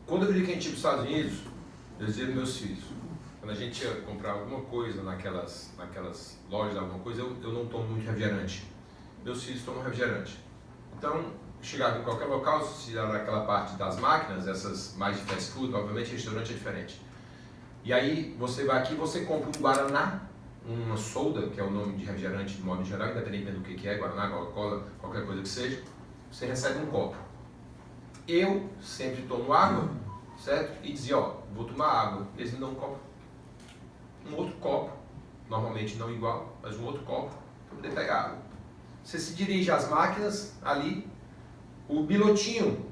quando eu vi que a gente ia para os Estados Unidos, eu dizia aos meus filhos, quando a gente ia comprar alguma coisa naquelas lojas, alguma coisa, eu não tomo muito refrigerante. Meus filhos tomam refrigerante. Então, chegava em qualquer local, se era naquela parte das máquinas, essas mais de fast food, obviamente restaurante é diferente. E aí você vai aqui e você compra um Guaraná, uma soda, que é o nome de refrigerante de modo geral, independente do que é, Guaraná, Coca-Cola, qualquer coisa que seja, você recebe um copo. Eu sempre tomo água, certo? E dizia, vou tomar água. Eles me dão um outro copo, normalmente não igual, mas um outro copo, para poder pegar água. Você se dirige às máquinas, ali, o bilotinho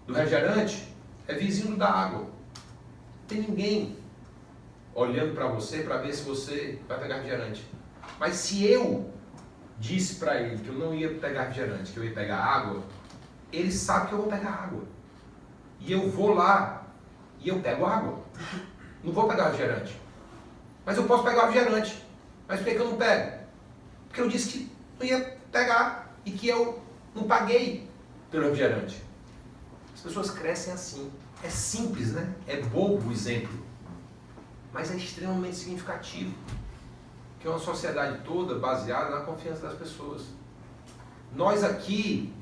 do refrigerante é vizinho da água. Não tem ninguém olhando para você para ver se você vai pegar refrigerante. Mas se eu disse para ele que eu não ia pegar refrigerante, que eu ia pegar água, ele sabe que eu vou pegar água. E eu vou lá e eu pego água. Não vou pegar refrigerante. Mas eu posso pegar refrigerante. Mas por que eu não pego? Porque eu disse que não ia pegar e que eu não paguei pelo refrigerante. As pessoas crescem assim. É simples, né? É bobo o exemplo. Mas é extremamente significativo. Que é uma sociedade toda baseada na confiança das pessoas. Nós aqui,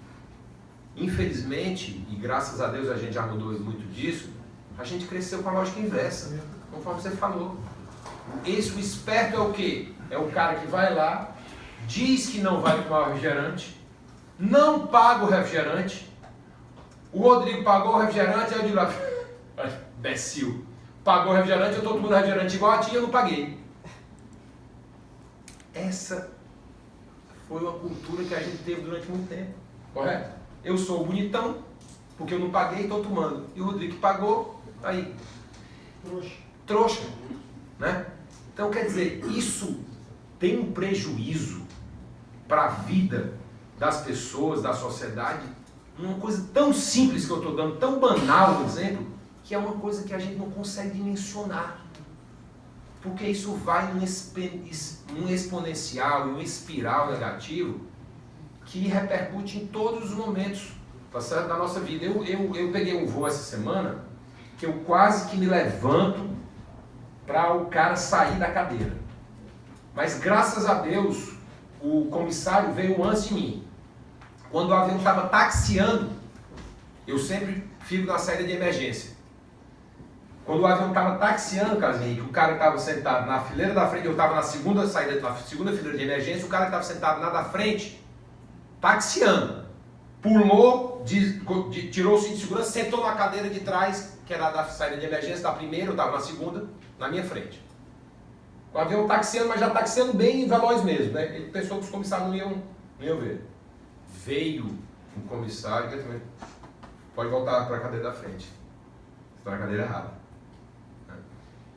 infelizmente, e graças a Deus a gente já mudou muito disso, a gente cresceu com a lógica inversa, conforme você falou. O esperto é o quê? É o cara que vai lá, diz que não vai tomar o refrigerante, não paga o refrigerante, o Rodrigo pagou o refrigerante, aí eu digo lá, imbecil, pagou o refrigerante, eu estou tomando refrigerante igual a ti, eu não paguei. Essa foi uma cultura que a gente teve durante muito tempo, correto? Eu sou o bonitão, porque eu não paguei e estou tomando. E o Rodrigo pagou, aí. Trouxa. Né? Então, quer dizer, isso tem um prejuízo para a vida das pessoas, da sociedade, uma coisa tão simples que eu estou dando, tão banal, um exemplo, que é uma coisa que a gente não consegue dimensionar. Porque isso vai num exponencial, em um espiral negativo, que repercute em todos os momentos, tá certo? Da nossa vida. Eu peguei um voo essa semana, que eu quase que me levanto para o cara sair da cadeira. Mas graças a Deus, o comissário veio antes de mim. Quando o avião estava taxiando, eu sempre fico na saída de emergência. Quando o avião estava taxiando, Carlos Henrique, o cara estava sentado na fileira da frente, eu estava na segunda fileira de emergência, o cara estava sentado na da frente, taxiando. Pulou, tirou o cinto de segurança, sentou na cadeira de trás, que era da saída de emergência, da primeira, eu estava na segunda, na minha frente. O avião taxiando, mas já taxiando bem veloz mesmo, né? Ele pensou que os comissários não iam ver. Veio um comissário, que também pode voltar para a cadeira da frente. Está na cadeira errada.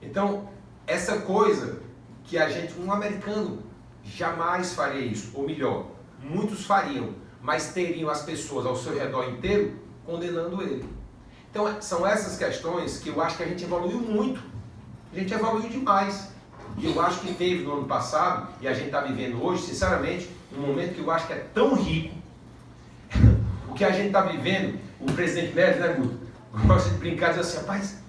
Então, essa coisa que um americano jamais faria isso, ou melhor, muitos fariam, mas teriam as pessoas ao seu redor inteiro condenando ele. Então, são essas questões que eu acho que a gente evoluiu muito. A gente evoluiu demais. E eu acho que teve no ano passado, e a gente está vivendo hoje, sinceramente, um momento que eu acho que é tão rico. O que a gente está vivendo, o presidente Médici, né, Guto? Gosta de brincar e dizer assim, rapaz,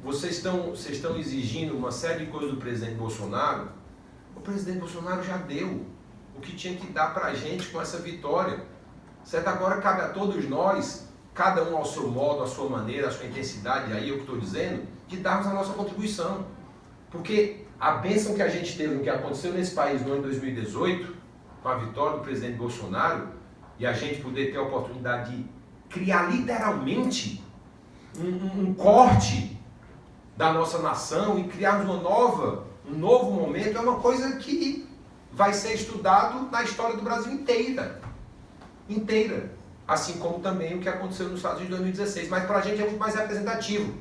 vocês estão exigindo uma série de coisas do presidente Bolsonaro. O presidente Bolsonaro já deu o que tinha que dar para a gente com essa vitória. Certo? Agora cabe a todos nós, cada um ao seu modo, à sua maneira, à sua intensidade, aí eu que estou dizendo, de darmos a nossa contribuição. Porque a bênção que a gente teve no que aconteceu nesse país no ano de 2018, com a vitória do presidente Bolsonaro, e a gente poder ter a oportunidade de criar literalmente um corte da nossa nação e criarmos um novo momento, é uma coisa que vai ser estudado na história do Brasil inteira. Assim como também o que aconteceu nos Estados Unidos em 2016. Mas para a gente é muito mais representativo,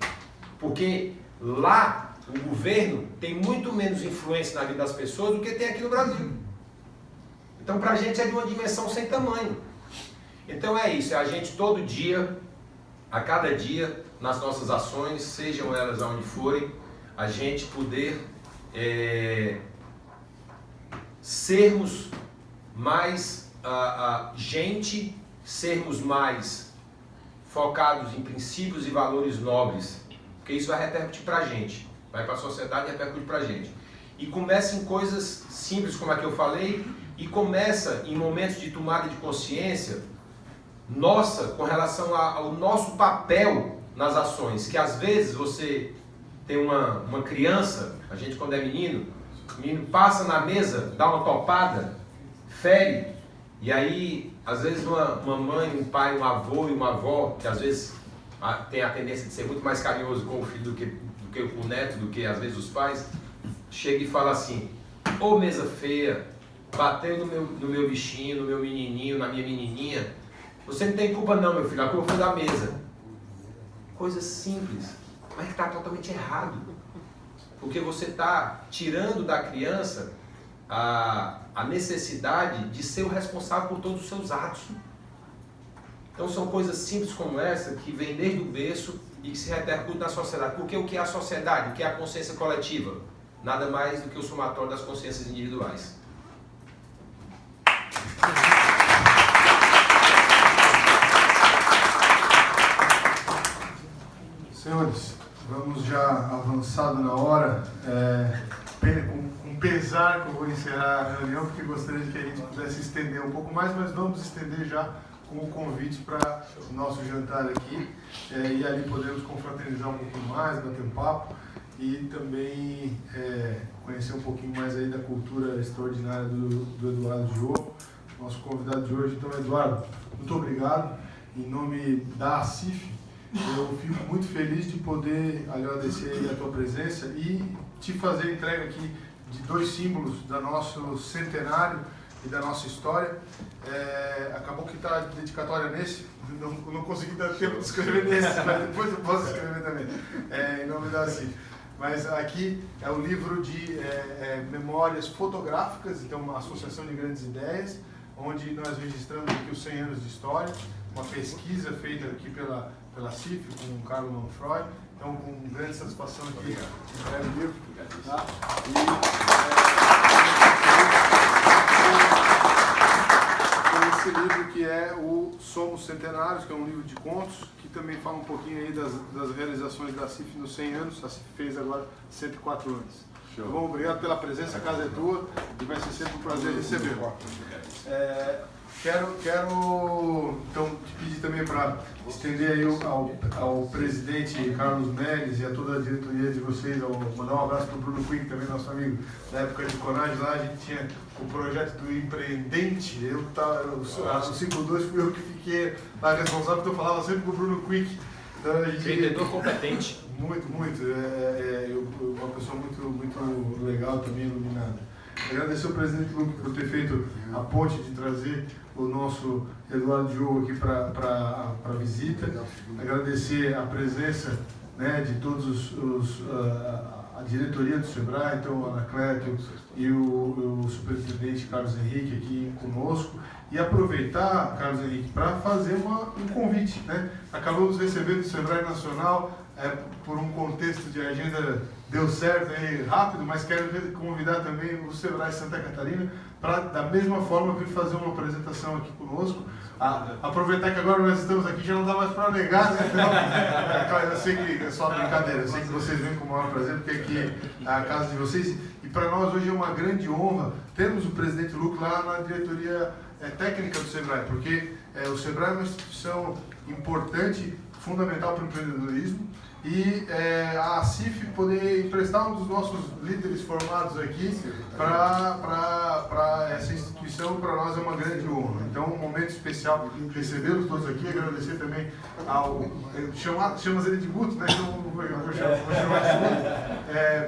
porque lá o governo tem muito menos influência na vida das pessoas do que tem aqui no Brasil. Então para a gente é de uma dimensão sem tamanho. Então é isso, é a gente todo dia, a cada dia, nas nossas ações, sejam elas aonde forem, a gente poder sermos mais gente, sermos mais focados em princípios e valores nobres, porque isso vai repercutir para a gente, vai para a sociedade e repercute para a gente. E começa em coisas simples, como a que eu falei, e começa em momentos de tomada de consciência nossa, com relação ao nosso papel nas ações, que às vezes você tem uma criança, a gente quando é menino, o menino passa na mesa, dá uma topada, fere, e aí às vezes uma mãe, um pai, um avô e uma avó, que às vezes tem a tendência de ser muito mais carinhoso com o filho do que o neto, do que às vezes os pais, chega e fala assim, ô mesa feia, bateu no meu bichinho, no meu menininho, na minha menininha, você não tem culpa não, meu filho, a culpa foi da mesa. Coisa simples, mas que está totalmente errado. Porque você está tirando da criança a necessidade de ser o responsável por todos os seus atos. Então são coisas simples como essa que vêm desde o berço e que se repercutem na sociedade. Porque o que é a sociedade? O que é a consciência coletiva? Nada mais do que o somatório das consciências individuais. Senhores, vamos já avançado na hora. Com pesar que eu vou encerrar a reunião, porque gostaria de que a gente pudesse estender um pouco mais, mas vamos estender já com o convite para o nosso jantar aqui. E ali podemos confraternizar um pouquinho mais, bater um papo e também conhecer um pouquinho mais aí da cultura extraordinária do Eduardo Diogo, nosso convidado de hoje. Então, Eduardo, muito obrigado. Em nome da ACIF, eu fico muito feliz de poder agradecer a tua presença e te fazer a entrega aqui de 2 símbolos do nosso centenário, e da nossa história. Acabou que está dedicatória nesse, não consegui dar tempo de escrever nesse, mas depois eu posso escrever também, em nome da CIF. Mas aqui é o livro de memórias fotográficas, então uma associação de grandes ideias, onde nós registramos aqui os 100 anos de história, uma pesquisa feita aqui pela CIF, com o Carlos Manfroy. Então, com grande satisfação aqui, entregue o livro. Tá? Esse livro que é o Somos Centenários, que é um livro de contos, que também fala um pouquinho aí das realizações da CIF nos 100 anos. A CIF fez agora 104 anos. Tá bom? Obrigado pela presença, a casa é tua e vai ser sempre um prazer receber. Quero então te pedir também para estender aí ao presidente Carlos Melles e a toda a diretoria de vocês, mandar um abraço para o Bruno Quick, também nosso amigo da época de Coragem. Lá a gente tinha o projeto do Empreendente, o ciclo 2 fui eu que fiquei lá responsável, então eu falava sempre com o Bruno Quick. Então, empreendedor competente. Muito. Uma pessoa muito legal também, iluminada. Agradecer ao presidente Luque por ter feito a ponte de trazer o nosso Eduardo Diogo aqui para a visita. Agradecer a presença, né, de todos a diretoria do SEBRAE, então o Anacleto e o superintendente Carlos Henrique aqui conosco. E aproveitar, Carlos Henrique, para fazer um convite, né? Acabamos recebendo o SEBRAE Nacional, por um contexto de agenda deu certo aí rápido, mas quero convidar também o SEBRAE Santa Catarina para, da mesma forma, vir fazer uma apresentação aqui conosco. Aproveitar que agora nós estamos aqui, já não dá mais para negar, né? Então, eu sei que é só brincadeira, eu sei que vocês vêm com o maior prazer, porque aqui é a casa de vocês. E para nós hoje é uma grande honra termos o presidente Luque lá na diretoria técnica do SEBRAE, porque o SEBRAE é uma instituição importante, fundamental para o empreendedorismo, e a CIF poder emprestar um dos nossos líderes formados aqui para essa instituição, para nós é uma grande honra. Então, um momento especial recebê-los todos aqui, agradecer também chamas ele de Guto, né? Então, vou chamar de Guto,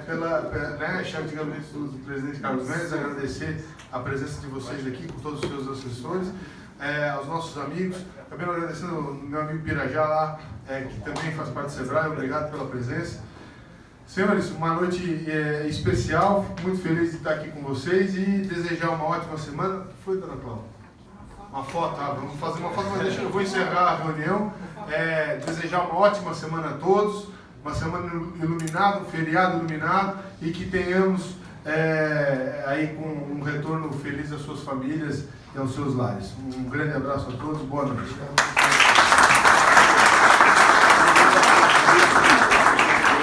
pela chave de gabinete do presidente Carlos Mendes, agradecer a presença de vocês aqui, com todos os seus assessores, aos nossos amigos, também agradecendo ao meu amigo Pirajá lá, que também faz parte do SEBRAE, obrigado pela presença. Senhores, uma noite especial, fico muito feliz de estar aqui com vocês e desejar uma ótima semana. O que foi, dona Cláudia? Uma foto, vamos fazer uma foto, mas eu vou encerrar a reunião. Desejar uma ótima semana a todos, uma semana iluminada, um feriado iluminado e que tenhamos aí com um retorno feliz às suas famílias e aos seus lares. Um grande abraço a todos, boa noite.